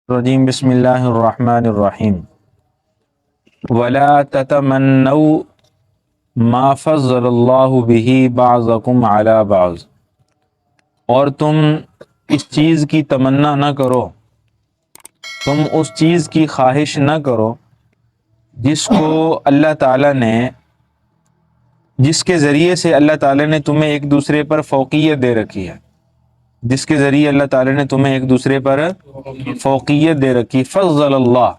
الرجیم بسم اللہ الرحمن الرحیم ولا تتمنوا ما فضل اللہ به بعضکم علی بعض، اور تم اس چیز کی تمنا نہ کرو، تم اس چیز کی خواہش نہ کرو جس کو اللہ تعالیٰ نے، جس کے ذریعے سے اللہ تعالیٰ نے تمہیں ایک دوسرے پر فوقیت دے رکھی ہے، جس کے ذریعے اللہ تعالیٰ نے تمہیں ایک دوسرے پر فوقیت دے رکھی، فضل اللہ،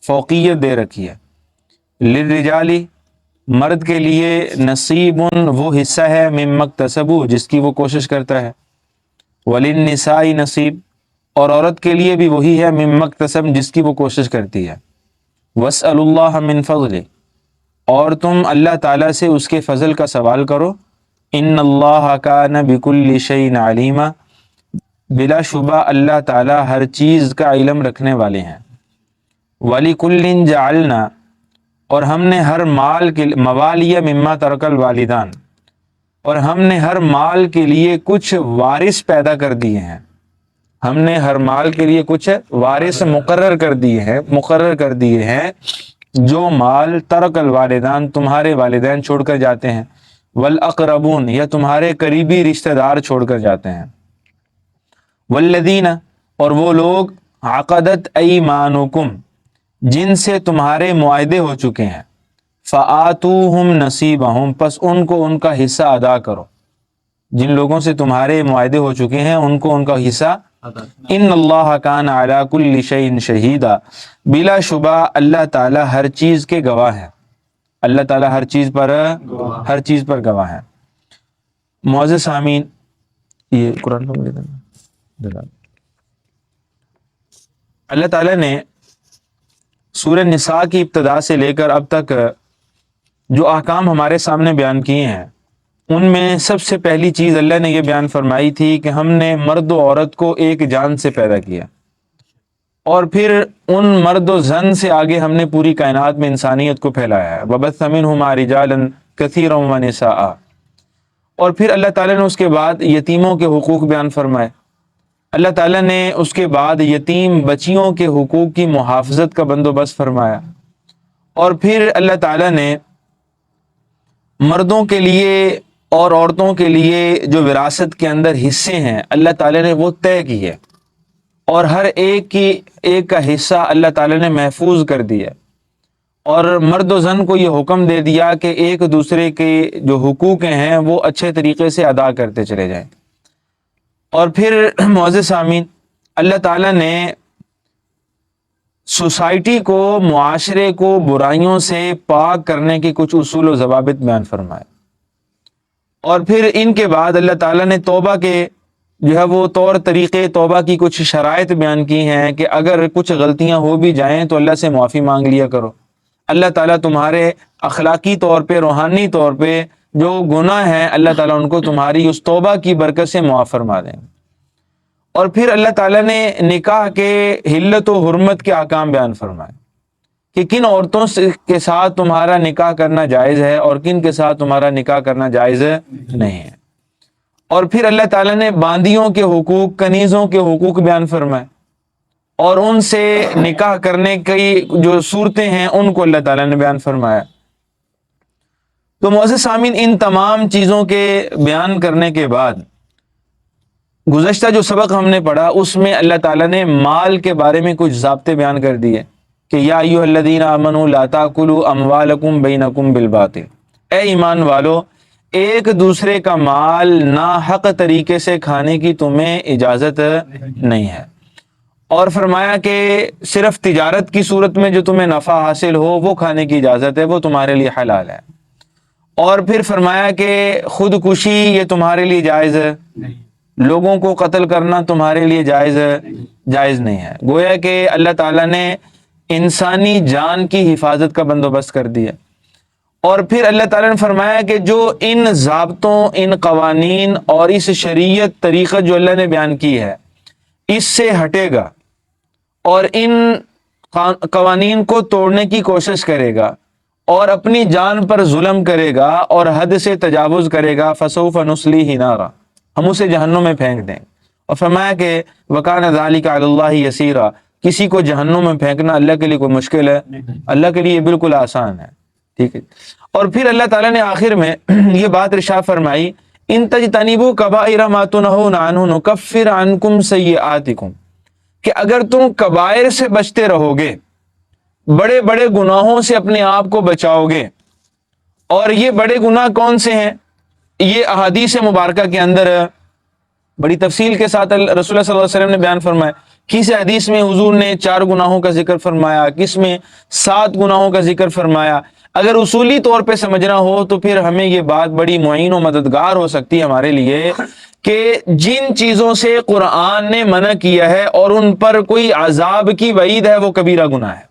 فوقیت دے رکھی ہے۔ للرجالی، مرد کے لیے، نصیب، وہ حصہ ہے، مما اکتسبوا، جس کی وہ کوشش کرتا ہے، وللنساء نصیب، اور عورت کے لیے بھی وہی ہے، مما اکتسب، جس کی وہ کوشش کرتی ہے۔ واسألوا اللہ من فضلہ، اور تم اللہ تعالیٰ سے اس کے فضل کا سوال کرو۔ ان اللہ کان بکل شیء علیما، بلا شبہ اللہ تعالیٰ ہر چیز کا علم رکھنے والے ہیں۔ وَلِكُلٍّ جَعَلْنَا، اور ہم نے ہر مال کے موالیہ مما ترک الوالدان، اور ہم نے ہر مال کے لیے کچھ وارث پیدا کر دیے ہیں، ہم نے ہر مال کے لیے کچھ وارث مقرر کر دیے ہیں جو مال ترک الوالدان، تمہارے والدین چھوڑ کر جاتے ہیں، والاقربون، یا تمہارے قریبی رشتہ دار چھوڑ کر جاتے ہیں، والذین، اور وہ لوگ، عقدت ایمانکم، جن سے تمہارے معاہدے ہو چکے ہیں، فآتوہم نصیبہم، پس ان کو ان کا حصہ ادا کرو، جن لوگوں سے تمہارے معاہدے ہو چکے ہیں ان کو ان کا حصہ۔ ان اللہ کان علی کل شیء شہیدا، بلا شبہ اللہ تعالیٰ ہر چیز کے گواہ ہے، اللہ تعالیٰ ہر چیز پر گواہ ہے۔ معزز سامعین، یہ قرآن پڑھ لیتے ہیں۔ اللہ تعالیٰ نے سورہ نساء کی ابتدا سے لے کر اب تک جو احکام ہمارے سامنے بیان کیے ہیں، ان میں سب سے پہلی چیز اللہ نے یہ بیان فرمائی تھی کہ ہم نے مرد و عورت کو ایک جان سے پیدا کیا، اور پھر ان مرد و زن سے آگے ہم نے پوری کائنات میں انسانیت کو پھیلایا ہے۔ وَبَثَّ مِنْهُمَا رِجَالًا كَثِيرًا وَنِسَاءً، اور پھر اللہ تعالیٰ نے اس کے بعد یتیموں کے حقوق بیان فرمائے، اللہ تعالیٰ نے اس کے بعد یتیم بچیوں کے حقوق کی محافظت کا بندوبست فرمایا، اور پھر اللہ تعالیٰ نے مردوں کے لیے اور عورتوں کے لیے جو وراثت کے اندر حصے ہیں اللہ تعالیٰ نے وہ طے کیے، اور ہر ایک کا حصہ اللہ تعالیٰ نے محفوظ کر دیا، اور مرد و زن کو یہ حکم دے دیا کہ ایک دوسرے کے جو حقوق ہیں وہ اچھے طریقے سے ادا کرتے چلے جائیں۔ اور پھر معزز سامعین، اللہ تعالیٰ نے سوسائٹی کو، معاشرے کو برائیوں سے پاک کرنے کے کچھ اصول و ضوابط بیان فرمائے، اور پھر ان کے بعد اللہ تعالیٰ نے توبہ کے جو ہے وہ طور طریقے، توبہ کی کچھ شرائط بیان کی ہیں کہ اگر کچھ غلطیاں ہو بھی جائیں تو اللہ سے معافی مانگ لیا کرو، اللہ تعالیٰ تمہارے اخلاقی طور پہ، روحانی طور پہ جو گناہ ہیں اللہ تعالیٰ ان کو تمہاری اس توبہ کی برکت سے معاف فرما دیں۔ اور پھر اللہ تعالیٰ نے نکاح کے حلت و حرمت کے احکام بیان فرمائے کہ کن عورتوں کے ساتھ تمہارا نکاح کرنا جائز ہے اور کن کے ساتھ تمہارا نکاح کرنا جائز نہیں ہے، اور پھر اللہ تعالیٰ نے باندیوں کے حقوق، کنیزوں کے حقوق بیان فرمائے، اور ان سے نکاح کرنے کی جو صورتیں ہیں ان کو اللہ تعالیٰ نے بیان فرمایا۔ تو معزز سامعین، ان تمام چیزوں کے بیان کرنے کے بعد گزشتہ جو سبق ہم نے پڑھا اس میں اللہ تعالیٰ نے مال کے بارے میں کچھ ضابطے بیان کر دیے کہ یا ایھا الذین آمنوا لا تاکلوا اموالکم بینکم بالباطل، اے ایمان والو، ایک دوسرے کا مال ناحق طریقے سے کھانے کی تمہیں اجازت نہیں ہے، اور فرمایا کہ صرف تجارت کی صورت میں جو تمہیں نفع حاصل ہو وہ کھانے کی اجازت ہے، وہ تمہارے لیے حلال ہے، اور پھر فرمایا کہ خودکشی یہ تمہارے لیے جائز ہے، لوگوں کو قتل کرنا تمہارے لیے جائز نہیں ہے۔ گویا کہ اللہ تعالیٰ نے انسانی جان کی حفاظت کا بندوبست کر دیا، اور پھر اللہ تعالیٰ نے فرمایا کہ جو ان ضابطوں، ان قوانین اور اس شریعت طریقت جو اللہ نے بیان کی ہے اس سے ہٹے گا اور ان قوانین کو توڑنے کی کوشش کرے گا اور اپنی جان پر ظلم کرے گا اور حد سے تجاوز کرے گا، فسوف نصلیہ نارا، ہم اسے جہنم میں پھینک دیں گے، اور فرمایا کہ وکان ذلک علی اللہ یسیرا، کسی کو جہنم میں پھینکنا اللہ کے لیے کوئی مشکل ہے؟ اللہ کے لیے یہ بالکل آسان ہے، ٹھیک ہے۔ اور پھر اللہ تعالیٰ نے آخر میں یہ بات ارشاد فرمائی، ان تجتنبوا کبائر ما تنہون عنہ نکفر عنکم سیئاتکم، کہ اگر تم کبائر سے بچتے رہو گے، بڑے بڑے گناہوں سے اپنے آپ کو بچاؤ گے، اور یہ بڑے گناہ کون سے ہیں؟ یہ احادیث مبارکہ کے اندر بڑی تفصیل کے ساتھ رسول اللہ صلی اللہ علیہ وسلم نے بیان فرمایا۔ کسی حدیث میں حضور نے 4 گناہوں کا ذکر فرمایا، کس میں 7 گناہوں کا ذکر فرمایا۔ اگر اصولی طور پہ سمجھنا ہو تو پھر ہمیں یہ بات بڑی معین و مددگار ہو سکتی ہے ہمارے لیے کہ جن چیزوں سے قرآن نے منع کیا ہے اور ان پر کوئی عذاب کی وعید ہے وہ کبیرہ گناہ ہے۔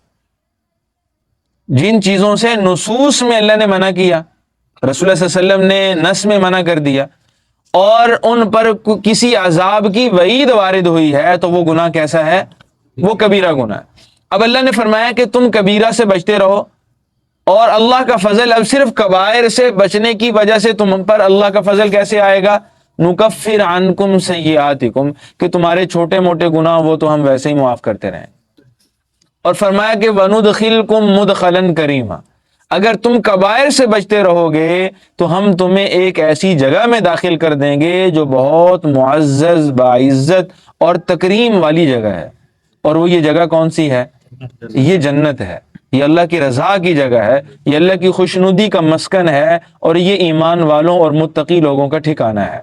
جن چیزوں سے نصوص میں اللہ نے منع کیا، رسول اللہ صلی اللہ علیہ وسلم نے نص میں منع کر دیا، اور ان پر کسی عذاب کی وعید وارد ہوئی ہے، تو وہ گناہ کیسا ہے؟ وہ کبیرہ گناہ ہے۔ اب اللہ نے فرمایا کہ تم کبیرہ سے بچتے رہو، اور اللہ کا فضل اب صرف کبائر سے بچنے کی وجہ سے تم پر اللہ کا فضل کیسے آئے گا؟ نکفر عنکم سیئاتکم، کہ تمہارے چھوٹے موٹے گناہ وہ تو ہم ویسے ہی معاف کرتے رہیں۔ اور فرمایا کہ وندخلکم مدخلا کریما، اگر تم کبائر سے بچتے رہو گے تو ہم تمہیں ایک ایسی جگہ میں داخل کر دیں گے جو بہت معزز باعزت اور تکریم والی جگہ ہے۔ اور وہ یہ جگہ کون سی ہے؟ یہ جنت ہے، یہ اللہ کی رضا کی جگہ ہے، یہ اللہ کی خوشنودی کا مسکن ہے، اور یہ ایمان والوں اور متقی لوگوں کا ٹھکانہ ہے۔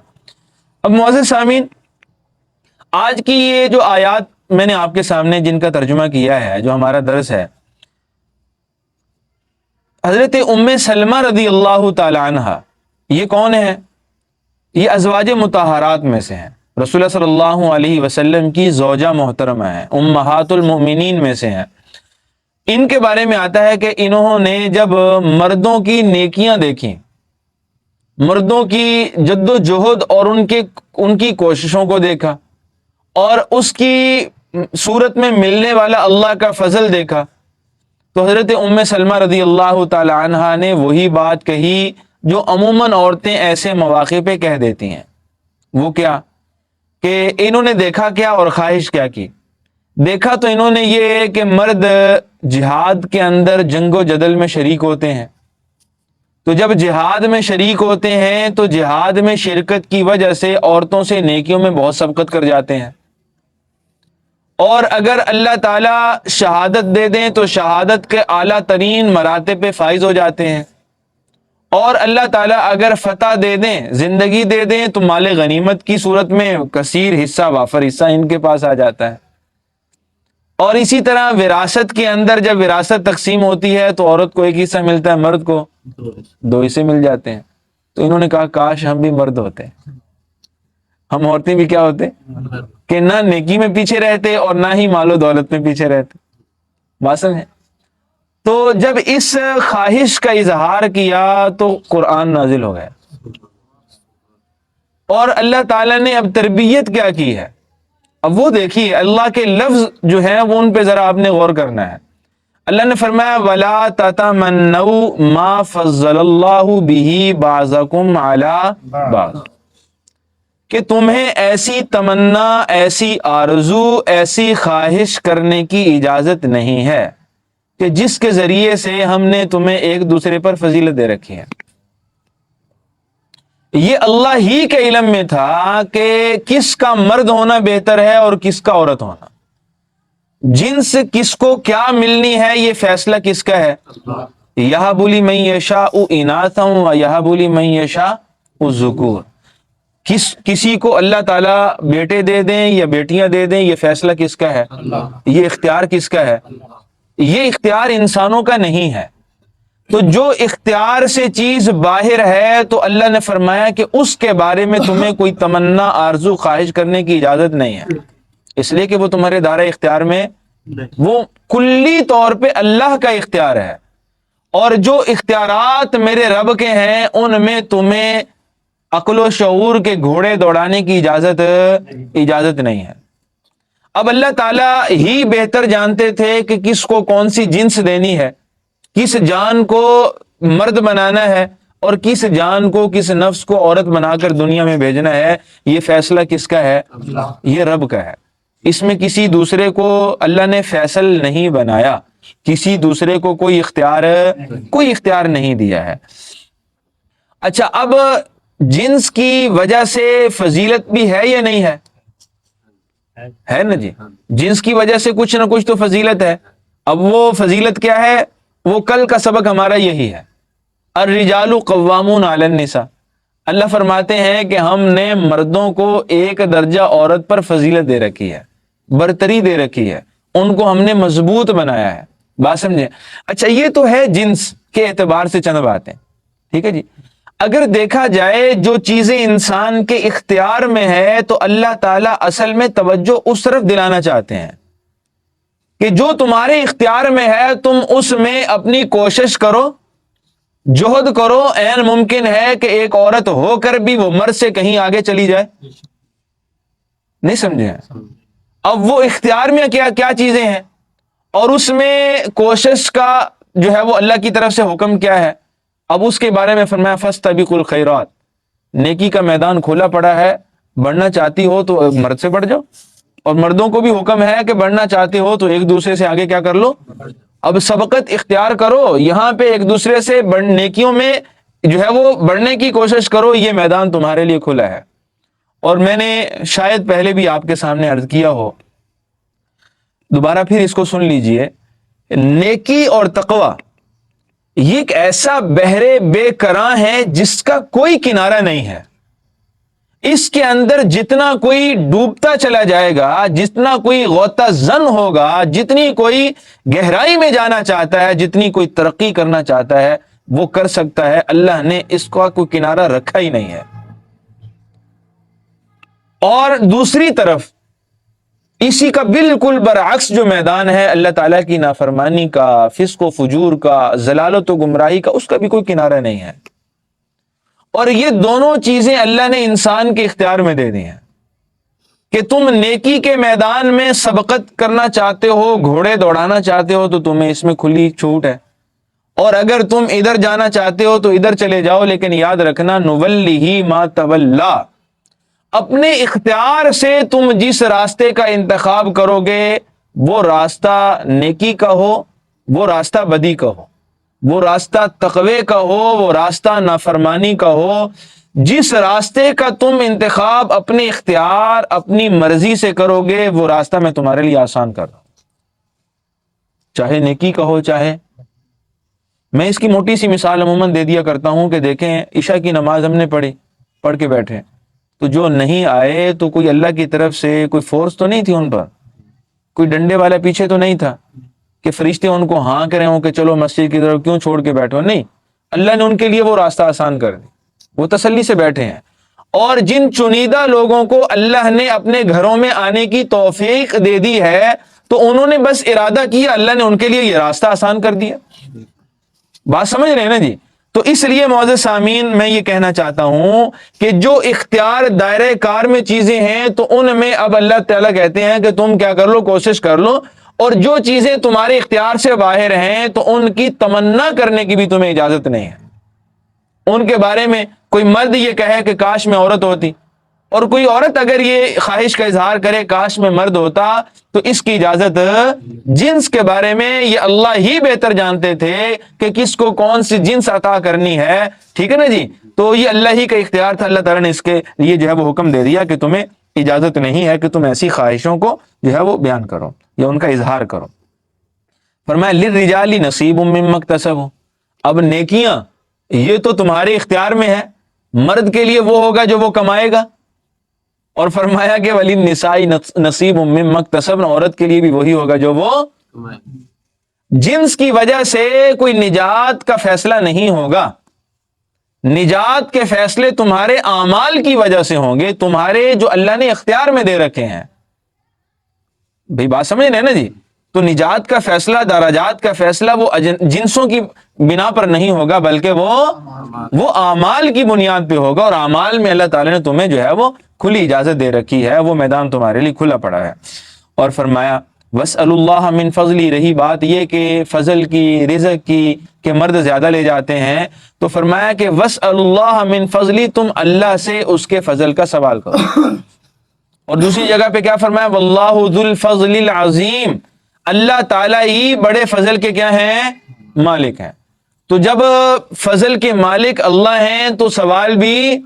اب معزز سامعین، آج کی یہ جو آیات میں نے آپ کے سامنے جن کا ترجمہ کیا ہے، جو ہمارا درس ہے، حضرت ام سلمہ رضی اللہ تعالی عنہ یہ کون ہے؟ یہ ازواج مطہرات میں سے ہیں، رسول اللہ صلی اللہ علیہ وسلم کی زوجہ محترمہ ہیں، امہات المؤمنین میں سے ہیں۔ ان کے بارے میں آتا ہے کہ انہوں نے جب مردوں کی نیکیاں دیکھی، مردوں کی جد و جہد اور ان کی کوششوں کو دیکھا، اور اس کی صورت میں ملنے والا اللہ کا فضل دیکھا، تو حضرت ام سلمہ رضی اللہ تعالی عنہا نے وہی بات کہی جو عموماً عورتیں ایسے مواقع پہ کہہ دیتی ہیں۔ وہ کیا کہ انہوں نے دیکھا کیا اور خواہش کیا کی؟ دیکھا تو انہوں نے یہ کہ مرد جہاد کے اندر جنگ و جدل میں شریک ہوتے ہیں، تو جب جہاد میں شریک ہوتے ہیں تو جہاد میں شرکت کی وجہ سے عورتوں سے نیکیوں میں بہت سبقت کر جاتے ہیں، اور اگر اللہ تعالیٰ شہادت دے دیں تو شہادت کے اعلیٰ ترین مراتب پہ فائز ہو جاتے ہیں، اور اللہ تعالیٰ اگر فتح دے دیں، زندگی دے دیں، تو مال غنیمت کی صورت میں کثیر حصہ، وافر حصہ ان کے پاس آ جاتا ہے۔ اور اسی طرح وراثت کے اندر جب وراثت تقسیم ہوتی ہے تو عورت کو ایک حصہ ملتا ہے، مرد کو 2 حصے مل جاتے ہیں۔ تو انہوں نے کہا کاش ہم بھی مرد ہوتے، ہم عورتیں بھی کیا ہوتے کہ نہ نیکی میں پیچھے رہتے اور نہ ہی مال و دولت میں پیچھے رہتے۔ بات سمجھیں؟ تو جب اس خواہش کا اظہار کیا تو قرآن نازل ہو گیا، اور اللہ تعالیٰ نے اب تربیت کیا کی ہے۔ اب وہ دیکھیے اللہ کے لفظ جو ہیں وہ ان پہ ذرا آپ نے غور کرنا ہے۔ اللہ نے فرمایا وَلَا تَتَمَنَّوْا مَا فَضَّلَ اللَّهُ بِهِ بَعْضَكُمْ عَلَى بَعْضٍ، کہ تمہیں ایسی تمنا، ایسی آرزو، ایسی خواہش کرنے کی اجازت نہیں ہے کہ جس کے ذریعے سے ہم نے تمہیں ایک دوسرے پر فضیلت دے رکھی ہے۔ یہ اللہ ہی کے علم میں تھا کہ کس کا مرد ہونا بہتر ہے اور کس کا عورت ہونا، جنس کس کو کیا ملنی ہے، یہ فیصلہ کس کا ہے؟ یَهَبُ لِمَن یَشَاءُ إِنَاثًا وَیَهَبُ لِمَن یَشَاءُ الذُّکُورَ، کسی کو اللہ تعالیٰ بیٹے دے دیں یا بیٹیاں دے دیں، یہ فیصلہ کس کا ہے؟ یہ اختیار کس کا ہے؟ یہ اختیار انسانوں کا نہیں ہے۔ تو جو اختیار سے چیز باہر ہے تو اللہ نے فرمایا کہ اس کے بارے میں تمہیں کوئی تمنا، آرزو، خواہش کرنے کی اجازت نہیں ہے، اس لیے کہ وہ تمہارے دائرہ اختیار میں، وہ کلی طور پہ اللہ کا اختیار ہے، اور جو اختیارات میرے رب کے ہیں ان میں تمہیں عقل و شعور کے گھوڑے دوڑانے کی اجازت نہیں ہے۔ اب اللہ تعالیٰ ہی بہتر جانتے تھے کہ کس کو کون سی جنس دینی ہے، کس جان کو مرد بنانا ہے اور کس جان کو، کس نفس کو عورت بنا کر دنیا میں بھیجنا ہے۔ یہ فیصلہ کس کا ہے؟ یہ رب کا ہے۔ اس میں کسی دوسرے کو اللہ نے فیصل نہیں بنایا، کسی دوسرے کو کوئی اختیار نہیں دیا ہے۔ اچھا، اب جنس کی وجہ سے فضیلت بھی ہے یا نہیں ہے؟ ہے نا جی، جنس کی وجہ سے کچھ نہ کچھ تو فضیلت ہے۔ اب وہ فضیلت کیا ہے؟ وہ کل کا سبق ہمارا یہی ہے، الرجال قوامون علی النساء۔ اللہ فرماتے ہیں کہ ہم نے مردوں کو ایک درجہ عورت پر فضیلت دے رکھی ہے، برتری دے رکھی ہے، ان کو ہم نے مضبوط بنایا ہے۔ بات سمجھے؟ اچھا، یہ تو ہے جنس کے اعتبار سے چند باتیں، ٹھیک ہے جی۔ اگر دیکھا جائے جو چیزیں انسان کے اختیار میں ہے تو اللہ تعالیٰ اصل میں توجہ اس طرف دلانا چاہتے ہیں کہ جو تمہارے اختیار میں ہے تم اس میں اپنی کوشش کرو، جہد کرو۔ عین ممکن ہے کہ ایک عورت ہو کر بھی وہ مرد سے کہیں آگے چلی جائے، نہیں سمجھے؟ اب وہ اختیار میں کیا چیزیں ہیں اور اس میں کوشش کا جو ہے وہ اللہ کی طرف سے حکم کیا ہے؟ اب اس کے بارے میں فرمایا فاستبقوا الخیرات، نیکی کا میدان کھولا پڑا ہے، بڑھنا چاہتی ہو تو مرد سے بڑھ جاؤ، اور مردوں کو بھی حکم ہے کہ بڑھنا چاہتے ہو تو ایک دوسرے سے آگے کیا کر لو، اب سبقت اختیار کرو، یہاں پہ ایک دوسرے سے نیکیوں میں جو ہے وہ بڑھنے کی کوشش کرو، یہ میدان تمہارے لیے کھلا ہے۔ اور میں نے شاید پہلے بھی آپ کے سامنے عرض کیا ہو، دوبارہ پھر اس کو سن لیجئے، نیکی اور تقوی یہ ایک ایسا بحر بے کراں ہے جس کا کوئی کنارہ نہیں ہے۔ اس کے اندر جتنا کوئی ڈوبتا چلا جائے گا، جتنا کوئی غوطہ زن ہوگا، جتنی کوئی گہرائی میں جانا چاہتا ہے، جتنی کوئی ترقی کرنا چاہتا ہے وہ کر سکتا ہے۔ اللہ نے اس کا کوئی کنارہ رکھا ہی نہیں ہے۔ اور دوسری طرف اسی کا بالکل برعکس جو میدان ہے اللہ تعالیٰ کی نافرمانی کا، فسق و فجور کا، ضلالت و گمراہی کا، اس کا بھی کوئی کنارہ نہیں ہے۔ اور یہ دونوں چیزیں اللہ نے انسان کے اختیار میں دے دی ہیں کہ تم نیکی کے میدان میں سبقت کرنا چاہتے ہو، گھوڑے دوڑانا چاہتے ہو تو تمہیں اس میں کھلی چھوٹ ہے، اور اگر تم ادھر جانا چاہتے ہو تو ادھر چلے جاؤ، لیکن یاد رکھنا نولیہ ما تولا، اپنے اختیار سے تم جس راستے کا انتخاب کرو گے وہ راستہ نیکی کا ہو، وہ راستہ بدی کا ہو، وہ راستہ تقوی کا ہو، وہ راستہ نافرمانی کا ہو، جس راستے کا تم انتخاب اپنے اختیار اپنی مرضی سے کرو گے وہ راستہ میں تمہارے لیے آسان کر رہا ہوں، چاہے نیکی کا ہو چاہے۔ میں اس کی موٹی سی مثال عموماً دے دیا کرتا ہوں کہ دیکھیں عشاء کی نماز ہم نے پڑھ کے بیٹھے تو جو نہیں آئے تو کوئی اللہ کی طرف سے کوئی فورس تو نہیں تھی ان پر، کوئی ڈنڈے والا پیچھے تو نہیں تھا کہ فرشتے ان کو ہاں کریں ہوں کہ چلو مسجد کی طرف کیوں چھوڑ کے بیٹھو، نہیں، اللہ نے ان کے لیے وہ راستہ آسان کر دی، وہ تسلی سے بیٹھے ہیں۔ اور جن چنیدہ لوگوں کو اللہ نے اپنے گھروں میں آنے کی توفیق دے دی ہے تو انہوں نے بس ارادہ کیا، اللہ نے ان کے لیے یہ راستہ آسان کر دیا۔ بات سمجھ رہے ہیں نا جی؟ تو اس لیے معزز سامعین میں یہ کہنا چاہتا ہوں کہ جو اختیار دائرہ کار میں چیزیں ہیں تو ان میں اب اللہ تعالیٰ کہتے ہیں کہ تم کیا کر لو، کوشش کر لو، اور جو چیزیں تمہارے اختیار سے باہر ہیں تو ان کی تمنا کرنے کی بھی تمہیں اجازت نہیں ہے۔ ان کے بارے میں کوئی مرد یہ کہے کہ کاش میں عورت ہوتی، اور کوئی عورت اگر یہ خواہش کا اظہار کرے کاش میں مرد ہوتا، تو اس کی اجازت جنس کے بارے میں یہ اللہ ہی بہتر جانتے تھے کہ کس کو کون سی جنس عطا کرنی ہے، ٹھیک ہے نا جی؟ تو یہ اللہ ہی کا اختیار تھا، اللہ تعالیٰ نے اس کے لیے جو ہے وہ حکم دے دیا کہ تمہیں اجازت نہیں ہے کہ تم ایسی خواہشوں کو جو ہے وہ بیان کرو یا ان کا اظہار کرو۔ فرمایا للرجال نصیب مما اکتسبوا، اب نیکیاں یہ تو تمہارے اختیار میں ہے، مرد کے لیے وہ ہوگا جو وہ کمائے گا، اور فرمایا کہ وللنساء نصیب مما اکتسبن، عورت کے لیے بھی وہی ہوگا جو وہ جنس کی وجہ سے کوئی نجات کا فیصلہ نہیں ہوگا، نجات کے فیصلے تمہارے اعمال کی وجہ سے ہوں گے، تمہارے جو اللہ نے اختیار میں دے رکھے ہیں۔ بھئی بات سمجھ رہے ہیں نا جی؟ تو نجات کا فیصلہ، درجات کا فیصلہ وہ جنسوں کی بنا پر نہیں ہوگا، بلکہ وہ اعمال کی بنیاد پہ ہوگا، اور اعمال میں اللہ تعالیٰ نے تمہیں جو ہے وہ کھلی اجازت دے رکھی ہے، وہ میدان تمہارے لیے کھلا پڑا ہے۔ اور فرمایا وَاسْأَلُوا اللَّهَ مِن فَضْلِهِ، رہی بات یہ کہ فضل کی، رزق کی، کہ مرد زیادہ لے جاتے ہیں، تو فرمایا کہ وَاسْأَلُوا اللَّهَ مِن فَضْلِهِ، تم اللہ سے اس کے فضل کا سوال کرو، اور دوسری جگہ پہ کیا فرمایا؟ واللہ ذو الفضل العظیم، اللہ تعالیٰ ہی بڑے فضل کے کیا ہیں؟ مالک ہیں۔ تو جب فضل کے مالک اللہ ہیں تو سوال بھی،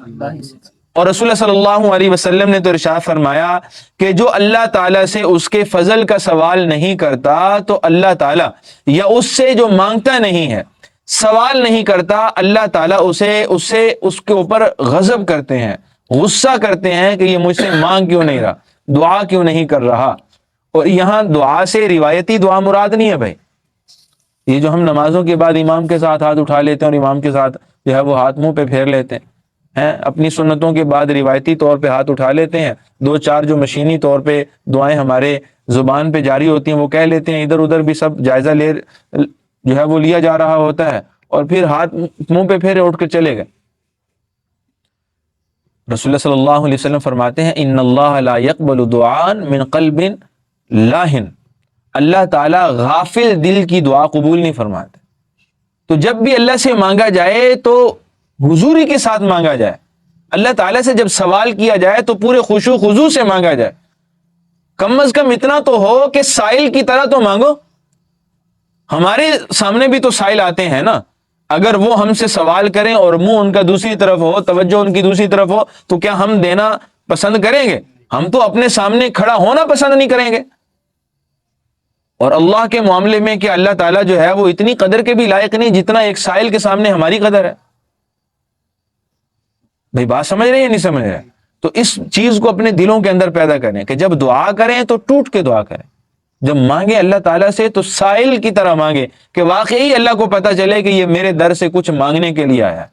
اور رسول اللہ صلی اللہ علیہ وسلم نے تو ارشاد فرمایا کہ جو اللہ تعالیٰ سے اس کے فضل کا سوال نہیں کرتا تو اللہ تعالیٰ، یا اس سے جو مانگتا نہیں ہے، سوال نہیں کرتا، اللہ تعالیٰ اس کے اوپر غضب کرتے ہیں، غصہ کرتے ہیں کہ یہ مجھ سے مانگ کیوں نہیں رہا، دعا کیوں نہیں کر رہا۔ اور یہاں دعا سے روایتی دعا مراد نہیں ہے بھائی، یہ جو ہم نمازوں کے بعد امام کے ساتھ ہاتھ اٹھا لیتے ہیں اور امام کے ساتھ جو ہے وہ ہاتھ منہ پہ پھیر لیتے ہیں، اپنی سنتوں کے بعد روایتی طور پہ ہاتھ اٹھا لیتے ہیں، دو چار جو مشینی طور پہ دعائیں ہمارے زبان پہ جاری ہوتی ہیں وہ کہہ لیتے ہیں، ادھر ادھر بھی سب جائزہ جو ہے وہ لیا جا رہا ہوتا ہے، اور پھر ہاتھ منہ پہ پھیرے اٹھ کے چلے گئے۔ رسول اللہ صلی اللہ علیہ وسلم فرماتے ہیں ان اللہ لا يقبل دعاء من قلب لاہن، اللہ تعالیٰ غافل دل کی دعا قبول نہیں فرماتے۔ تو جب بھی اللہ سے مانگا جائے تو حضوری کے ساتھ مانگا جائے، اللہ تعالیٰ سے جب سوال کیا جائے تو پورے خشوع خضوع سے مانگا جائے، کم از کم اتنا تو ہو کہ سائل کی طرح تو مانگو۔ ہمارے سامنے بھی تو سائل آتے ہیں نا، اگر وہ ہم سے سوال کریں اور منہ ان کا دوسری طرف ہو، توجہ ان کی دوسری طرف ہو، تو کیا ہم دینا پسند کریں گے؟ ہم تو اپنے سامنے کھڑا ہونا پسند نہیں کریں گے۔ اور اللہ کے معاملے میں کہ اللہ تعالیٰ جو ہے وہ اتنی قدر کے بھی لائق نہیں جتنا ایک سائل کے سامنے ہماری قدر ہے۔ بھائی بات سمجھ رہے ہیں یا نہیں سمجھ رہے؟ تو اس چیز کو اپنے دلوں کے اندر پیدا کریں کہ جب دعا کریں تو ٹوٹ کے دعا کریں، جب مانگے اللہ تعالیٰ سے تو سائل کی طرح مانگے کہ واقعی اللہ کو پتہ چلے کہ یہ میرے در سے کچھ مانگنے کے لیے آیا ہے،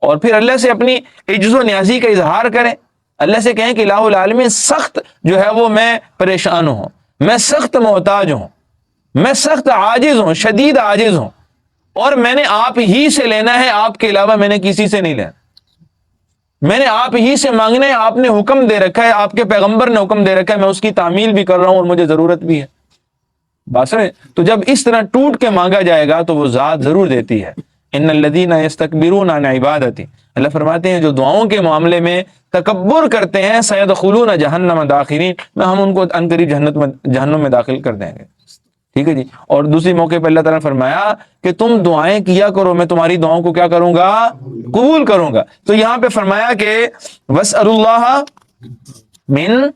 اور پھر اللہ سے اپنی عجز و نیازی کا اظہار کریں، اللہ سے کہیں کہ الہ العالمین سخت جو ہے وہ میں پریشان ہوں، میں سخت محتاج ہوں، میں سخت عاجز ہوں، شدید عاجز ہوں، اور میں نے آپ ہی سے لینا ہے، آپ کے علاوہ میں نے کسی سے نہیں لینا، میں نے آپ ہی سے مانگنا ہے، آپ نے حکم دے رکھا ہے، آپ کے پیغمبر نے حکم دے رکھا ہے، میں اس کی تعمیل بھی کر رہا ہوں اور مجھے ضرورت بھی ہے۔ بات سمجھے؟ تو جب اس طرح ٹوٹ کے مانگا جائے گا تو وہ ذات ضرور دیتی ہے۔ ان الذین یستکبرون عن عبادتی، اللہ فرماتے ہیں جو دعاؤں کے معاملے میں تکبر کرتے ہیں، سیدخلون جہنم داخرین، ہم ان کو عنقریب جہنم میں داخل کر دیں گے۔ ٹھیک ہے جی۔ اور دوسری موقع پہ اللہ تعالیٰ نے فرمایا کہ تم دعائیں کیا کرو، میں تمہاری دعاؤں کو کیا کروں گا؟ قبول کروں گا۔ تو یہاں پہ فرمایا کہ وَاسْأَلُوا اللَّهَ مِن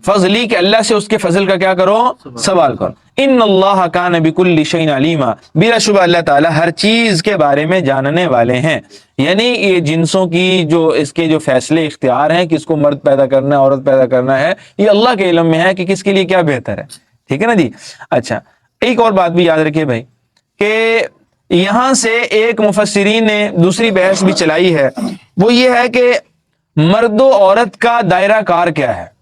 فضلی، کہ اللہ سے اس کے فضل کا کیا کرو؟ سوال کرو۔ ان اللہ کان بکل شیء علیما، بلا شبہ اللہ تعالیٰ ہر چیز کے بارے میں جاننے والے ہیں۔ یعنی یہ جنسوں کی جو اس کے جو فیصلے اختیار ہیں، کس کو مرد پیدا کرنا ہے عورت پیدا کرنا ہے، یہ اللہ کے علم میں ہے کہ کس کے لیے کیا بہتر ہے۔ ٹھیک ہے نا جی۔ اچھا، ایک اور بات بھی یاد رکھیے بھائی کہ یہاں سے ایک مفسرین نے دوسری بحث بھی چلائی ہے، وہ یہ ہے کہ مرد و عورت کا دائرہ کار کیا ہے۔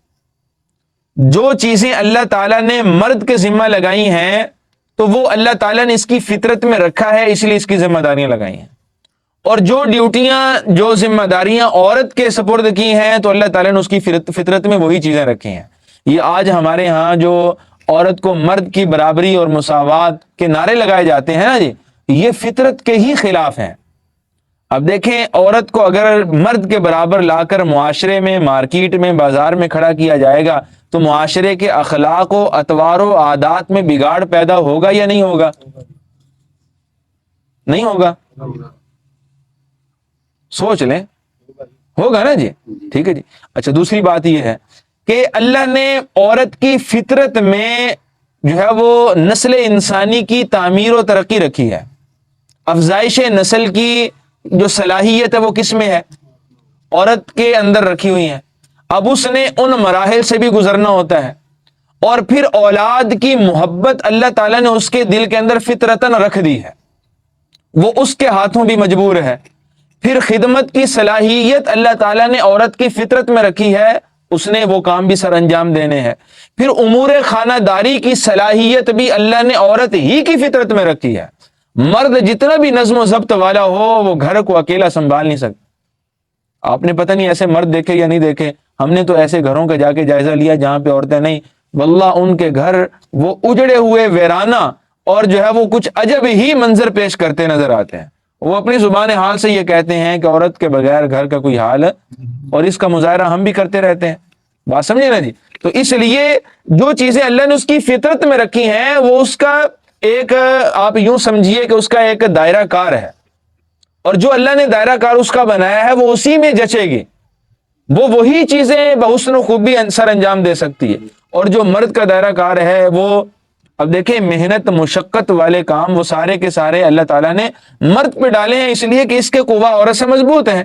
جو چیزیں اللہ تعالیٰ نے مرد کے ذمہ لگائی ہیں تو وہ اللہ تعالیٰ نے اس کی فطرت میں رکھا ہے، اس لیے اس کی ذمہ داریاں لگائی ہیں، اور جو ڈیوٹیاں جو ذمہ داریاں عورت کے سپرد کی ہیں تو اللہ تعالیٰ نے اس کی فطرت میں وہی چیزیں رکھی ہیں۔ یہ آج ہمارے ہاں جو عورت کو مرد کی برابری اور مساوات کے نعرے لگائے جاتے ہیں نا جی، یہ فطرت کے ہی خلاف ہیں۔ اب دیکھیں، عورت کو اگر مرد کے برابر لا کر معاشرے میں، مارکیٹ میں، بازار میں کھڑا کیا جائے گا تو معاشرے کے اخلاق و اطوار و عادات میں بگاڑ پیدا ہوگا یا نہیں ہوگا؟ نہیں ہوگا؟ سوچ لیں، ہوگا نا جی۔ ٹھیک ہے جی۔ اچھا، دوسری بات یہ ہے کہ اللہ نے عورت کی فطرت میں جو ہے وہ نسل انسانی کی تعمیر و ترقی رکھی ہے۔ افزائش نسل کی جو صلاحیت ہے وہ کس میں ہے؟ عورت کے اندر رکھی ہوئی ہے۔ اب اس نے ان مراحل سے بھی گزرنا ہوتا ہے، اور پھر اولاد کی محبت اللہ تعالیٰ نے اس کے دل کے اندر فطرتاً رکھ دی ہے، وہ اس کے ہاتھوں بھی مجبور ہے۔ پھر خدمت کی صلاحیت اللہ تعالیٰ نے عورت کی فطرت میں رکھی ہے، اس نے وہ کام بھی سر انجام دینے ہیں۔ پھر امور خانہ داری کی صلاحیت بھی اللہ نے عورت ہی کی فطرت میں رکھی ہے۔ مرد جتنا بھی نظم و ضبط والا ہو وہ گھر کو اکیلا سنبھال نہیں سکتا۔ آپ نے پتہ نہیں ایسے مرد دیکھے یا نہیں دیکھے، ہم نے تو ایسے گھروں کا جا کے جائزہ لیا جہاں پہ عورتیں نہیں، واللہ ان کے گھر وہ اجڑے ہوئے ویرانہ اور جو ہے وہ کچھ عجب ہی منظر پیش کرتے نظر آتے ہیں۔ وہ اپنی زبان حال سے یہ کہتے ہیں کہ عورت کے بغیر گھر کا کوئی حال ہے، اور اس کا مظاہرہ ہم بھی کرتے رہتے ہیں۔ بات سمجھے نا جی. تو اس لیے جو چیزیں اللہ نے اس کی فطرت میں رکھی ہیں وہ اس کا ایک آپ یوں سمجھیے کہ اس کا ایک دائرہ کار ہے, اور جو اللہ نے دائرہ کار اس کا بنایا ہے وہ اسی میں جچے گی, وہ وہی چیزیں بحسن و خوبی سر انجام دے سکتی ہے. اور جو مرد کا دائرہ کار ہے وہ, اب دیکھیں محنت مشقت والے کام وہ سارے کے سارے اللہ تعالیٰ نے مرد پہ ڈالے ہیں, اس لیے کہ اس کے قوا عورت سے مضبوط ہیں,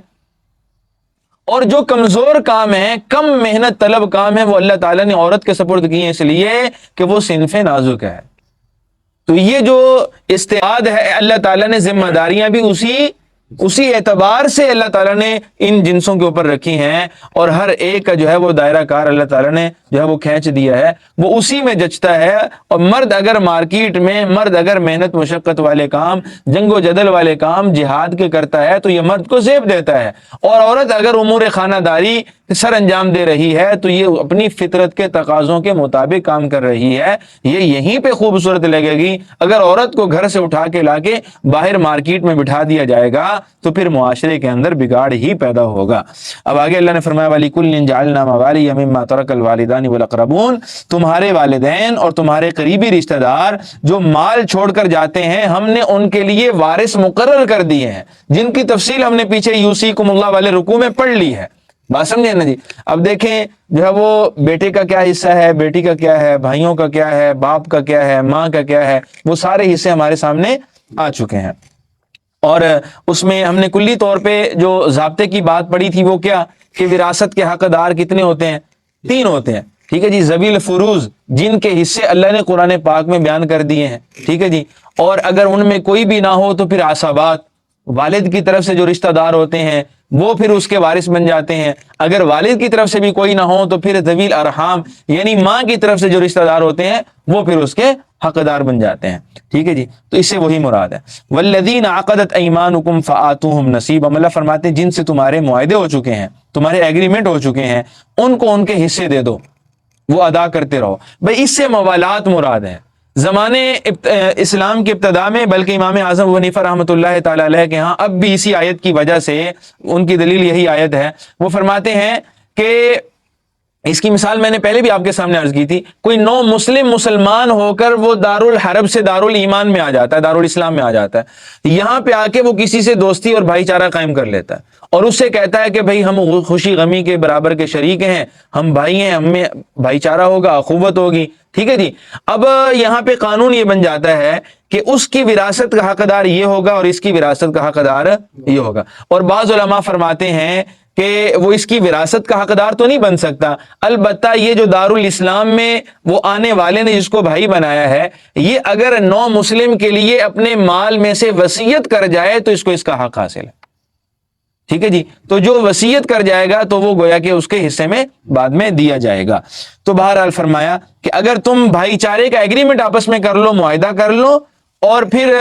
اور جو کمزور کام ہے کم محنت طلب کام ہے وہ اللہ تعالیٰ نے عورت کے سپرد کی ہیں, اس لیے کہ وہ صنف نازک ہے. تو یہ جو استعداد ہے اللہ تعالیٰ نے ذمہ داریاں بھی اسی اعتبار سے اللہ تعالیٰ نے ان جنسوں کے اوپر رکھی ہیں, اور ہر ایک کا جو ہے وہ دائرہ کار اللہ تعالیٰ نے جو ہے وہ کھینچ دیا ہے, وہ اسی میں جچتا ہے. اور مرد اگر مارکیٹ میں, مرد اگر محنت مشقت والے کام, جنگ و جدل والے کام جہاد کے کرتا ہے تو یہ مرد کو زیب دیتا ہے, اور عورت اگر امور خانہ داری سر انجام دے رہی ہے تو یہ اپنی فطرت کے تقاضوں کے مطابق کام کر رہی ہے. یہ یہیں پہ خوبصورت لگے گی. اگر عورت کو گھر سے اٹھا کے لا کے باہر مارکیٹ میں بٹھا دیا جائے گا تو پھر معاشرے کے اندر بگاڑ ہی پیدا ہوگا. اب آگے اللہ نے فرمایا وَلِكُلٍّ جَعَلْنَا مَوَالِيَ مِمَّا تَرَكَ الْوَالِدَانِ وَالْأَقْرَبُونَ, تمہارے والدین اور تمہارے قریبی رشتہ دار جو مال چھوڑ کر جاتے ہیں ہم نے ان کے لیے وارث مقرر کر دیے ہیں, جن کی تفصیل ہم نے پیچھے یوصیکم اللہ والے رکوع میں پڑھ لی ہے. بات سمجھے نا جی. اب دیکھیں جو ہے وہ بیٹے کا کیا حصہ ہے, بیٹی کا کیا ہے, بھائیوں کا کیا ہے, باپ کا کیا ہے, ماں کا کیا ہے, وہ سارے حصے ہمارے سامنے آ چکے ہیں. اور اس میں ہم نے کلی طور پہ جو ضابطے کی بات پڑھی تھی وہ کیا, کہ وراثت کے حقدار کتنے ہوتے ہیں, 3 ہوتے ہیں. ٹھیک ہے جی. ذوی الفروض جن کے حصے اللہ نے قرآن پاک میں بیان کر دیے ہیں. ٹھیک ہے جی. اور اگر ان میں کوئی بھی نہ ہو تو پھر عصبات, والد کی طرف سے جو رشتہ دار ہوتے ہیں وہ پھر اس کے وارث بن جاتے ہیں. اگر والد کی طرف سے بھی کوئی نہ ہو تو پھر ذوی الارحام یعنی ماں کی طرف سے جو رشتہ دار ہوتے ہیں وہ پھر اس کے حقدار بن جاتے ہیں. ٹھیک ہے جی. تو اس سے وہی مراد ہے. والذین عقدت ایمانکم فآتوہم نصیبہم, اللہ فرماتے ہیں جن سے تمہارے معاہدے ہو چکے ہیں, تمہارے ایگریمنٹ ہو چکے ہیں, ان کو ان کے حصے دے دو, وہ ادا کرتے رہو. بھائی اس سے موالات مراد ہے. زمانے اسلام کی ابتدا میں, بلکہ امام اعظم ابو حنیفہ رحمۃ اللہ تعالی علیہ کے ہاں اب بھی اسی آیت کی وجہ سے, ان کی دلیل یہی آیت ہے, وہ فرماتے ہیں کہ اس کی مثال میں نے پہلے بھی آپ کے سامنے عرض کی تھی, کوئی نو مسلم مسلمان ہو کر وہ دارالحرب سے دارالایمان میں آ جاتا ہے, دارالاسلام میں آ جاتا ہے, یہاں پہ آ کے وہ کسی سے دوستی اور بھائی چارہ قائم کر لیتا ہے, اور اس سے کہتا ہے کہ بھائی ہم خوشی غمی کے برابر کے شریک ہیں, ہم بھائی ہیں, ہم میں بھائی چارہ ہوگا, اخوت ہوگی. ٹھیک ہے جی. اب یہاں پہ قانون یہ بن جاتا ہے کہ اس کی وراثت کا حقدار یہ ہوگا اور اس کی وراثت کا حقدار یہ ہوگا. اور بعض علماء فرماتے ہیں کہ وہ اس کی وراثت کا حقدار تو نہیں بن سکتا, البتہ یہ جو دارالاسلام میں وہ آنے والے نے جس کو بھائی بنایا ہے, یہ اگر نو مسلم کے لیے اپنے مال میں سے وصیت کر جائے تو اس کو اس کا حق حاصل ہے. ٹھیک ہے جی. تو جو وصیت کر جائے گا تو وہ گویا کہ اس کے حصے میں بعد میں دیا جائے گا. تو بہرحال فرمایا کہ اگر تم بھائی چارے کا ایگریمنٹ آپس میں کر لو, معاہدہ کر لو, اور پھر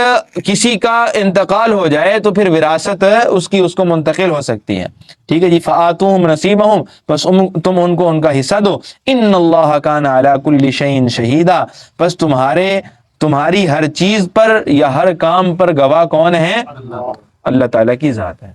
کسی کا انتقال ہو جائے تو پھر وراثت اس کو منتقل ہو سکتی ہے. ٹھیک ہے جی. فآتوہم نصیبہم, بس تم ان کو ان کا حصہ دو. ان اللہ کان علی کل شیء شہیدا, بس تمہاری ہر چیز پر یا ہر کام پر گواہ کون ہے؟ اللہ تعالیٰ کی ذات ہے.